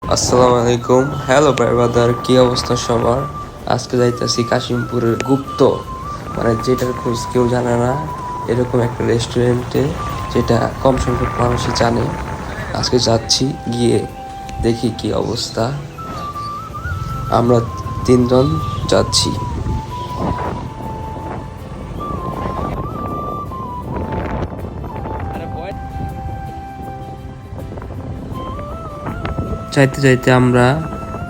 আসসালামু আলাইকুম। Hello brother, কি অবস্থা সবার? আজকে যাইতেছি কাশিমপুরের গুপ্ত, মানে যেটার খোঁজ কেউ জানে না, এরকম একটা রেস্টুরেন্টে, যেটা কম সংখ্যক মানুষই জানে। আজকে যাচ্ছি, গিয়ে দেখি কি অবস্থা। আমরা তিনজন যাচ্ছি। চাইতে চাইতে আমরা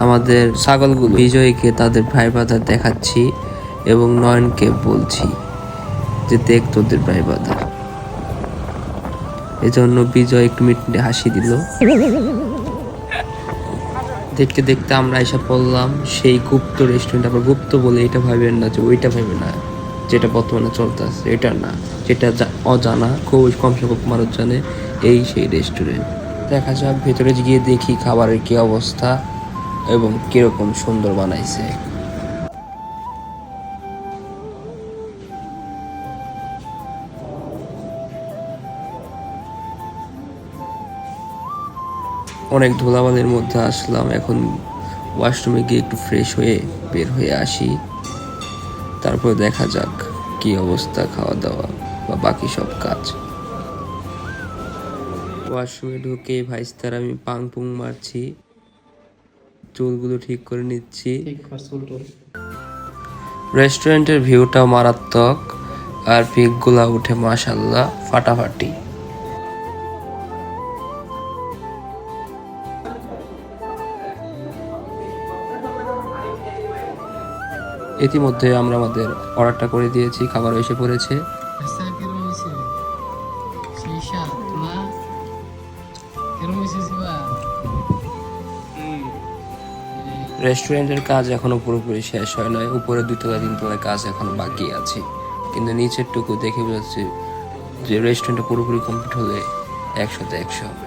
আমাদের ছাগলগুলো বিজয়কে তাদের ভাই বাদার দেখাচ্ছি এবং নয়নকে বলছি যে দেখ তোদের ভাই বাদার। এজন্য বিজয় একটু মিটমিটে হাসি দিল। দেখতে দেখতে আমরা এসে পড়লাম সেই গুপ্ত রেস্টুরেন্ট। আবার গুপ্ত বলে এটা ভাবেন না যে ওইটা ভাবে না, যেটা বর্তমানে চলতেছে এটা না, যেটা অজানা, খুব কম সংখ্যক মানুষ জানে, এই সেই রেস্টুরেন্ট। দেখা যাক ভেতরে গিয়ে দেখি খাবারের কি অবস্থা এবং কিরকম সুন্দর বানাইছে। অনেক ধুলাবালির মধ্যে আসলাম, এখন ওয়াশরুমে গিয়ে একটু ফ্রেশ হয়ে বের হয়ে আসি, তারপর দেখা যাক কি অবস্থা খাওয়া দাওয়া বা বাকি সব কাজ। ওয়াশরুমে ঢুকে ভাইস্তার আমি পাং পুং মারছি, চুলগুলো ঠিক করে নিচ্ছি। রেস্টুরেন্টের ভিউটাও মারাত্মক, আর পিকগুলা উঠে মাশাল্লাহ ফাটাফাটি। ইতিমধ্যে আমরা আমাদের অর্ডারটা করে দিয়েছি, খাবার এসে পড়েছে। রেস্টুরেন্টের কাজ এখনো পুরোপুরি শেষ হয় নাই, উপরে 2 তলা 3 তলায় কাজ এখনো বাকি আছে, কিন্তু নিচের টুকু দেখে বোঝা যাচ্ছে যে রেস্টুরেন্টটা পুরোপুরি কমপ্লিট হলে 100-তে 100 হবে।